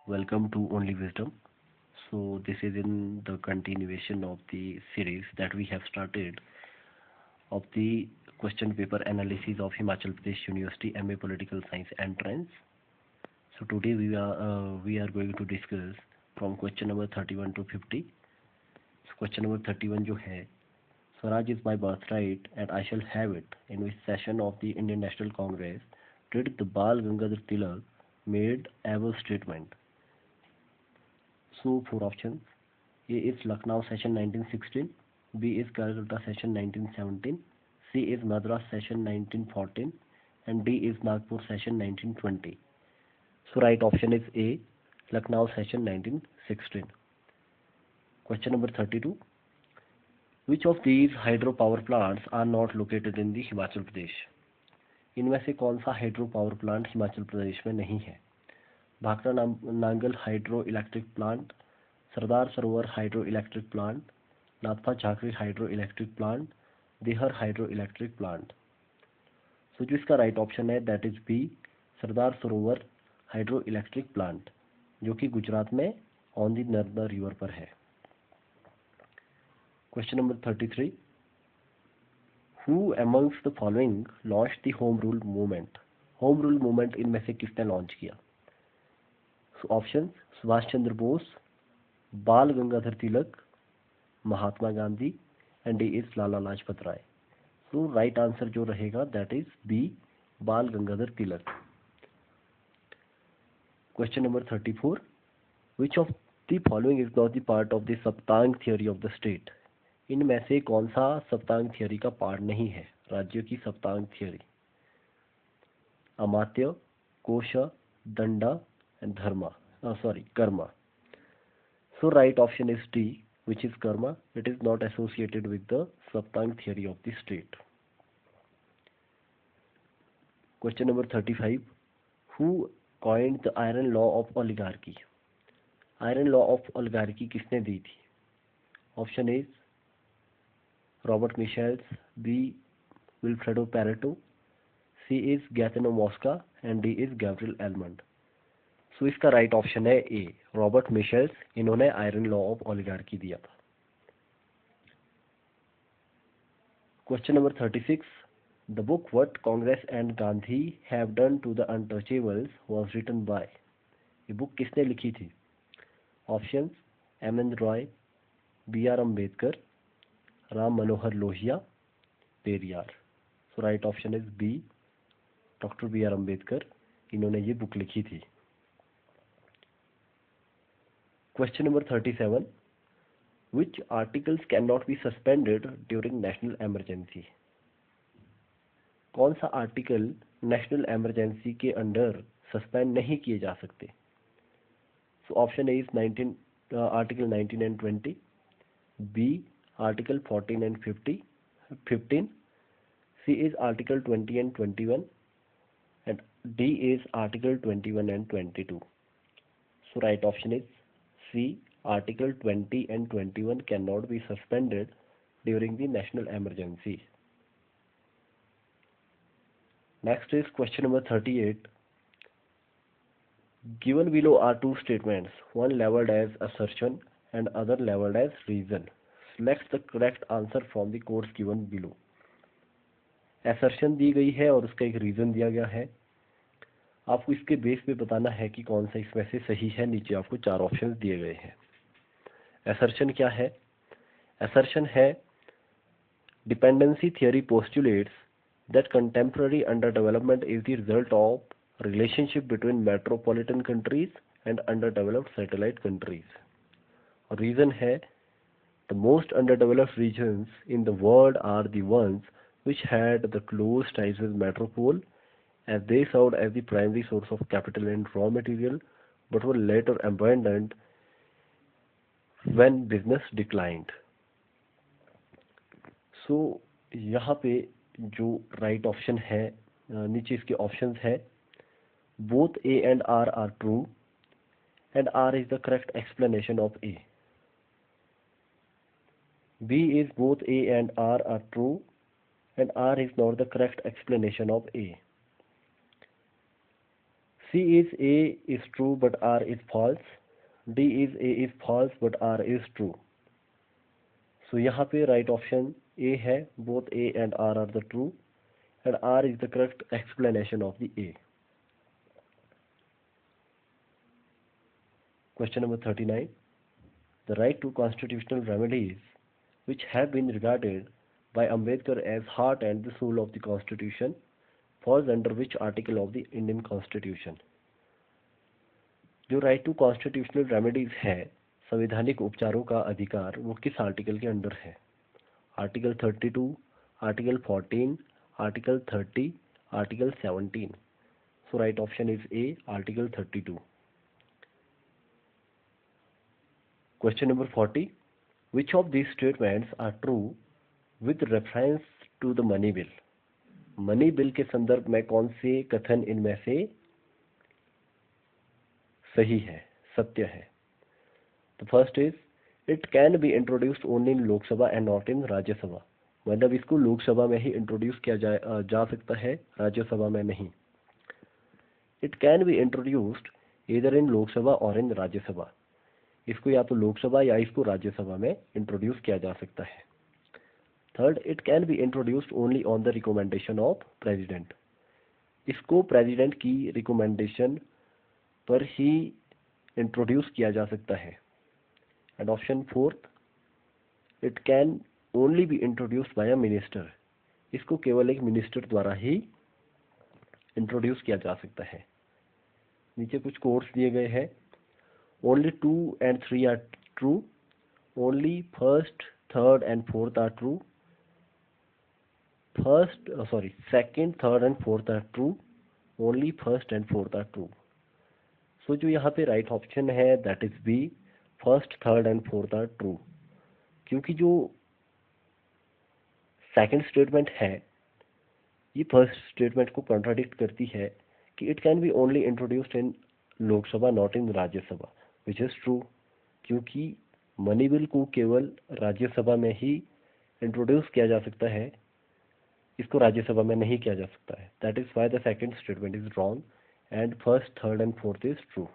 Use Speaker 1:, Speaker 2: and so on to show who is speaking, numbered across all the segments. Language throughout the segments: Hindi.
Speaker 1: Welcome to Only Wisdom. So, this is in the continuation of the series that we have started of the question paper analysis of Himachal Pradesh University MA Political Science entrance. So, today we are going to discuss from question number 31 to 50. So, question number 31 जो है Swaraj is my birthright and I shall have it, in which session of the Indian National Congress did the Bal Gangadhar Tilak made ever statement? So, four options. A is Lucknow session 1916, B is Calcutta session 1917, C is Madras session 1914, and D is Nagpur session 1920. So, right option is A, Lucknow session 1916. Question number 32. Which of these hydropower plants are not located in the Himachal Pradesh? इनमें से कौन सा hydro power plant Himachal Pradesh में नहीं है? Bhakra Nangal hydroelectric plant, Sardar Sarovar hydroelectric plant, Nathpa Jhakri hydroelectric plant, Dehar hydroelectric plant. So जो इसका राइट ऑप्शन है that is B, Sardar Sarovar hydroelectric plant, जो कि गुजरात में ऑन दी नर्मदा रिवर पर है. Question number 33. Who amongst the following launch the home rule movement? Home rule movement इनमें से किसने लॉन्च किया? Option: Subhash Chandra Bose, Bal Gangadhar Tilak, Mahatma Gandhi, and D is Lala Lajpat Rai. तो राइट आंसर जो रहेगा that is B, Bal Gangadhar Tilak. Question number 34. Which of the following is not the part of the Saptanga theory of the state? इनमें से कौन सा सप्तांग थियोरी का पार्ट नहीं है, राज्यों की सप्तांग theory? Amatya, Kosha, Danda and Dharma, Karma. So right option is D, which is karma. It is not associated with the Saptang theory of the state. Question number 35. Who coined the iron law of oligarchy? Iron law of oligarchy किसने दी थी? Option is Robert Michels, B Wilfredo Pareto, C is Gaetano Mosca, and D is Gabriel Almond. सो इसका राइट ऑप्शन है ए, रॉबर्ट मिशेल्स. इन्होंने आयरन लॉ ऑफ ओलिगार्की दिया था. Question number 36. The book what Congress and Gandhi have done to the untouchables was written by? ये बुक किसने लिखी थी? Options: M N Roy, B R Ambedkar, Ram Manohar Lohia, Periyar. So right option is B, doctor B R Ambedkar. इन्होंने ये बुक लिखी थी. Question number 37. Which articles cannot be suspended during national emergency? कौन सा आर्टिकल नेशनल इमरजेंसी के अंडर सस्पेंड नहीं किए जा सकते? So option A is 19 article 19 and 20, B article 14 and 15, C is article 20 and 21, and D is article 21 and 22. So right option is C. Article 20 and 21 cannot be suspended during the national emergency. Next is question number 38. Given below are two statements, one labeled as assertion and other labeled as reason. Select the correct answer from the quotes given below. Assertion दी गई है और उसका एक रीजन दिया गया है. आपको इसके बेस पे बताना है कि कौन सा इसमें से सही है. नीचे आपको चार ऑप्शंस दिए गए हैं. असर्शन क्या है? असर्शन है dependency theory postulates that contemporary underdevelopment is the result of relationship between metropolitan countries and underdeveloped satellite countries. और रीजन है the most underdeveloped regions in the world are the ones which had the close ties with metropole, as they served as the primary source of capital and raw material, but were later abandoned when business declined. सो यहाँ पे जो राइट ऑप्शन है, नीचे इसके ऑप्शंस है. Both A and R true and R is the correct explanation of A. B is both A and R true and R is not the correct explanation of A. C is A is true but R is false. D is A is false but R is true. So यहाँ पे राइट ऑप्शन A है. Both A and R are the true and R is the correct explanation of the A. Question number 39. The right to constitutional remedies which have been regarded by Ambedkar as heart and the soul of the Constitution falls under which article of the Indian Constitution? जो राइट टू कॉन्स्टिट्यूशनल रेमेडीज है, संवैधानिक उपचारों का अधिकार, वो किस आर्टिकल के अंडर है? Article 32, article 14, article 30, article 17. So right option is A, article 32. Question number 40. Which of these statements are true with reference to the money bill? Money bill के संदर्भ में कौन से कथन इनमें से सही है, सत्य है? The first is it can be introduced only in Lok Sabha and not in Rajya Sabha. मतलब इसको लोकसभा में ही इंट्रोड्यूस किया जा सकता है, राज्यसभा में नहीं. इट कैन बी इंट्रोड्यूस्ड इधर इन लोकसभा और इन राज्यसभा. इसको या तो लोकसभा या इसको राज्यसभा में इंट्रोड्यूस किया जा सकता है. Third, it can be introduced only on the recommendation of president. इसको प्रेसिडेंट की रिकमेंडेशन पर ही इंट्रोड्यूस किया जा सकता है. And option fourth, it can only be introduced by a minister. इसको केवल एक मिनिस्टर द्वारा ही इंट्रोड्यूस किया जा सकता है. नीचे कुछ कोड्स दिए गए हैं. Only 2 and 3 are true. Only first, third and fourth are true. Second, third and fourth are true. Only first and fourth are true. So जो यहाँ पे राइट ऑप्शन है that is B, first, third and fourth are true. क्योंकि जो सेकंड स्टेटमेंट है ये फर्स्ट स्टेटमेंट को कॉन्ट्राडिक्ट करती है कि it can be only introduced in Lok Sabha not in Rajya Sabha, which is true. क्योंकि मनी बिल को केवल राज्यसभा में ही इंट्रोड्यूस किया जा सकता है, इसको राज्यसभा में नहीं किया जा सकता है. That is why the second statement is wrong and first, third and fourth is true.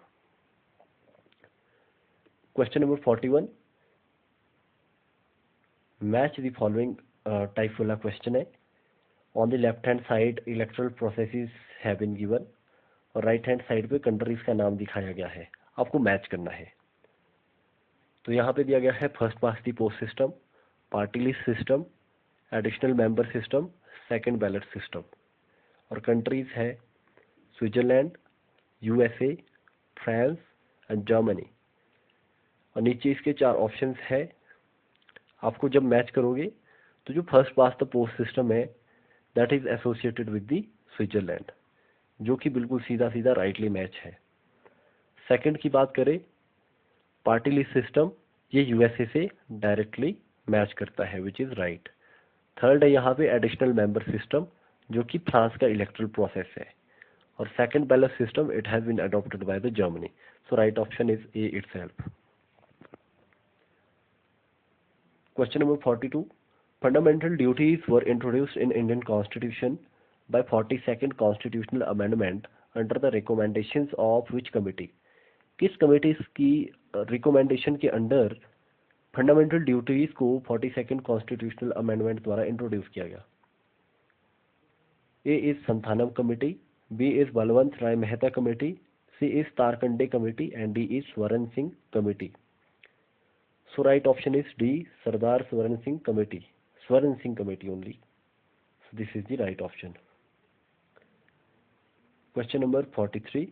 Speaker 1: Question number 41. Match the following type वाला question है. On the left hand side electoral processes have been given और right hand side पे countries का नाम दिखाया गया है. आपको मैच करना है. तो यहाँ पे दिया गया है first past the post system, party list system, additional member system, second ballot system. और कंट्रीज है Switzerland, USA, France and Germany. और नीचे इसके 4 ऑप्शंस है. आपको जब मैच करोगे तो जो first past the post system है that is associated with the Switzerland, जो कि बिल्कुल सीधा सीधा राइटली मैच है. सेकंड की बात करें, पार्टी लिस्ट सिस्टम, ये यूएसए से डायरेक्टली मैच करता है, विच इज राइट. थर्ड है यहाँ पे एडिशनल मेंबर सिस्टम, जो कि फ्रांस का इलेक्ट्रल प्रोसेस है. और second ballot system it has been adopted by the Germany. So right option is A itself. Question number 42. Fundamental duties were introduced in Indian constitution by 42nd constitutional amendment under the recommendations of which committee? किस कमेटी की रिकमेंडेशन के अंडर फंडामेंटल ड्यूटीज को 42nd कॉन्स्टिट्यूशनल अमेंडमेंट द्वारा इंट्रोड्यूस किया गया? A is Santhanam committee, B is Balwant Rai Mehta Committee, C is Tarkande Committee and D is Swaran Singh Committee. So right option is D, Sardar Swaran Singh Committee. Swaran Singh Committee only. So this is the right option. Question number 43.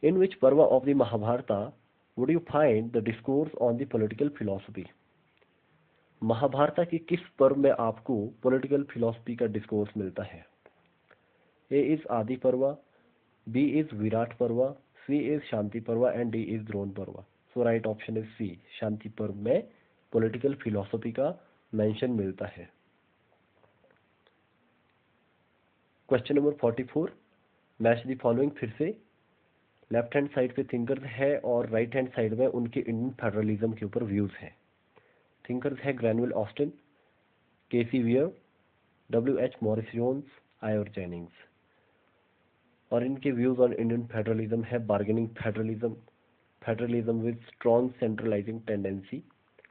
Speaker 1: In which parva of the Mahabharata would you find the discourse on the political philosophy? Mahabharata के किस पर्व में आपको पॉलिटिकल फिलॉसफी का डिस्कोर्स मिलता है? A is आदि पर्वा, B is विराट पर्वा, C is शांति पर्वा and D is द्रोण पर्वा. So right option is C, शांति पर्व में पॉलिटिकल फिलॉसफी का मेंशन मिलता है. Question number 44. Match the following. फिर से लेफ्ट हैंड साइड पे थिंकर्स है और राइट हैंड साइड में उनके इंडियन फेडरलिज्म के ऊपर व्यूज है. थिंकर्स है Granville Austin, K C, W.H. Morris Jones, Ivor Jennings. और इनके व्यूज ऑन इंडियन फेडरलिज्म है bargaining federalism, federalism with strong centralising tendency,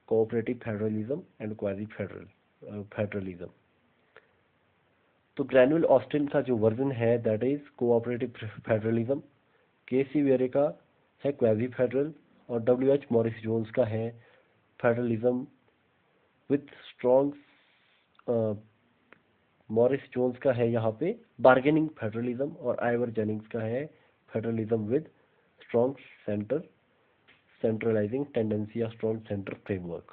Speaker 1: cooperative federalism and quasi federalism. तो ग्रैनुअल ऑस्टिन का जो वर्जन है that is cooperative federalism, K C Wheare है क्वाजी फेडरल, और डब्ल्यू एच मॉरिस जोन्स का है federalism with strong, Morris Jones का है यहाँ पे बार्गेनिंग फेडरलिज्म, और आइवर जेनिंग्स का है federalism with strong centralising tendency या strong centre framework.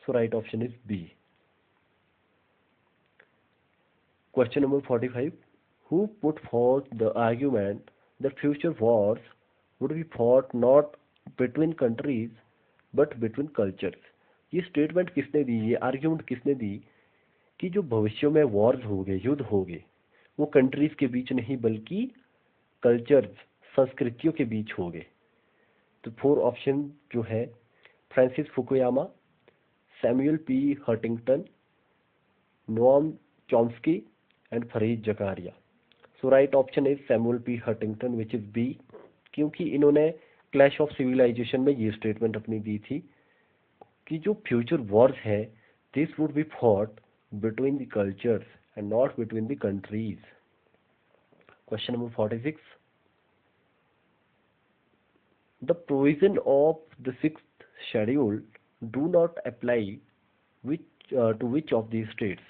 Speaker 1: So right option is B. Question number 45. Who put forth the argument that future wars would be fought not between countries but between cultures? ये स्टेटमेंट किसने दी, ये आर्ग्यूमेंट किसने दी कि जो भविष्य में वॉर्स होंगे, युद्ध होंगे, वो कंट्रीज के बीच नहीं बल्कि कल्चर्स, संस्कृतियों के बीच होंगे? तो 4 ऑप्शन जो है Francis Fukuyama, Samuel P Huntington, Noam Chomsky and Fareed Zakaria. So right option is Samuel P Huntington which is B, क्योंकि इन्होंने क्लैश ऑफ सिविलाइजेशन में ये स्टेटमेंट अपनी दी थी कि जो फ्यूचर वॉर्स है this would be fought between the cultures and not between the countries. Question number 46. The provision of the sixth schedule do not apply to which of these states?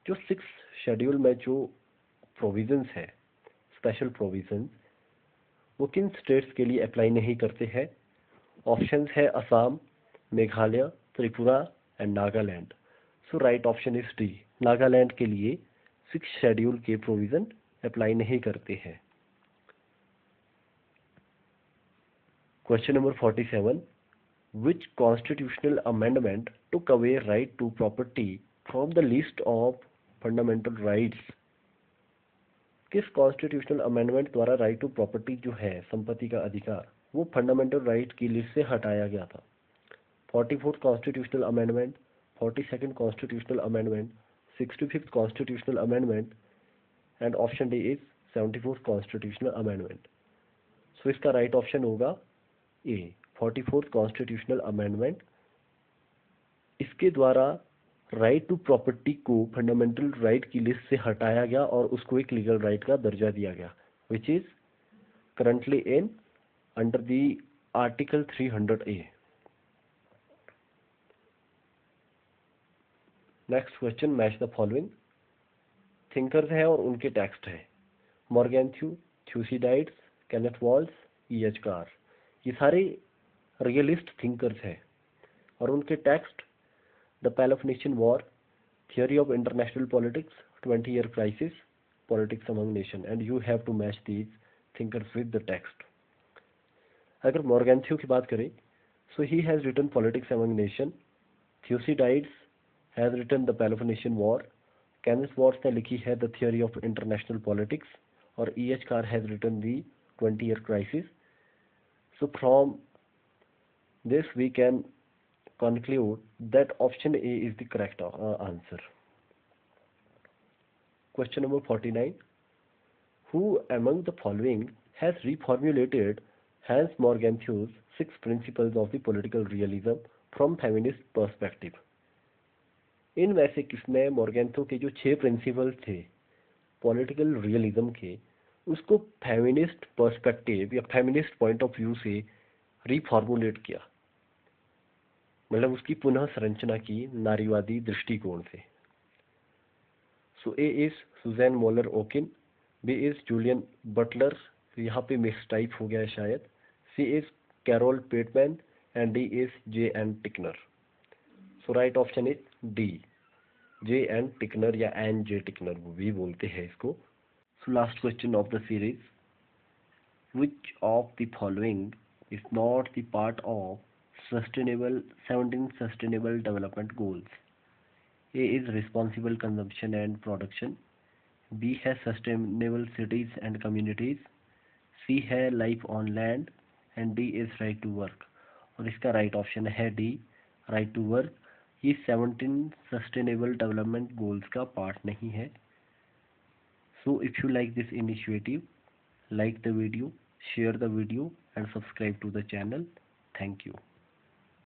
Speaker 1: जो सिक्स शेड्यूल में जो प्रोविजंस है, स्पेशल प्रोविजंस, वो किन स्टेट्स के लिए अप्लाई नहीं करते हैं? ऑप्शंस है Assam, Meghalaya, Tripura and Nagaland. So right option is D, Nagaland के लिए सिक्स शेड्यूल के प्रोविजन अप्लाई नहीं करते हैं। Question number 47. Which constitutional amendment took away right to property from the list of fundamental rights? किस कॉन्स्टिट्यूशनल अमेंडमेंट द्वारा राइट टू प्रॉपर्टी जो है, संपत्ति का अधिकार, वो फंडामेंटल राइट की लिस्ट से हटाया गया था? 44th constitutional amendment, 42nd constitutional amendment, 65th constitutional amendment and option D is 74th constitutional amendment. So इसका राइट ऑप्शन होगा ए, 44th कॉन्स्टिट्यूशनल अमेंडमेंट। इसके द्वारा राइट टू प्रॉपर्टी को फंडामेंटल राइट की लिस्ट से हटाया गया और उसको एक लीगल राइट का दर्जा दिया गया, which is currently in under the article 300A। Next question, match the following. Thinkers है और उनके टेक्स्ट है। Morgenthau, Thucydides, Kenneth Waltz, E.H. Carr, ये सारे रियलिस्ट थिंकर्स हैं और उनके text the Peloponnesian war, theory of international politics, 20-year crisis, politics among nation, and you have to match these thinkers with the text. अगर मॉर्गेंथ्यू की बात करें, so he has written politics among nation, Thucydides has written the Peloponnesian war, Kenneth Waltz ने लिखी है the theory of international politics, और E.H. Carr has written the 20-year crisis. So from this we can conclude that option A is the correct answer. Question number 49. Who among the following has reformulated Hans Morgenthau's 6 principles of the political realism from feminist perspective? इनमें से किसने मॉर्गेंथो के जो 6 प्रिंसिपल्स थे पॉलिटिकल रियलिज्म के, उसको फेमिनिस्ट पर्सपेक्टिव या फेमिनिस्ट पॉइंट ऑफ व्यू से रिफॉर्मुलेट किया, मतलब उसकी पुनः संरचना की नारीवादी दृष्टिकोण से? So A is Susan Moller Okin, B is Julian Butler, यहाँ पे मिक्स टाइप हो गया है शायद, C is Carole Pateman and D is J.N. Tickner. So right option is D, J.N. Tickner या N.J. टिकनर भी बोलते हैं इसको। So last question of the series. Which of the following is not the part of 17 sustainable development goals? A is responsible consumption and production. B है sustainable cities and communities. C है life on land and D is right to work. और इसका right option है D, right to work. ये 17 sustainable development goals का part नहीं है। So if you like this initiative, like the video, share the video and subscribe to the channel. Thank you.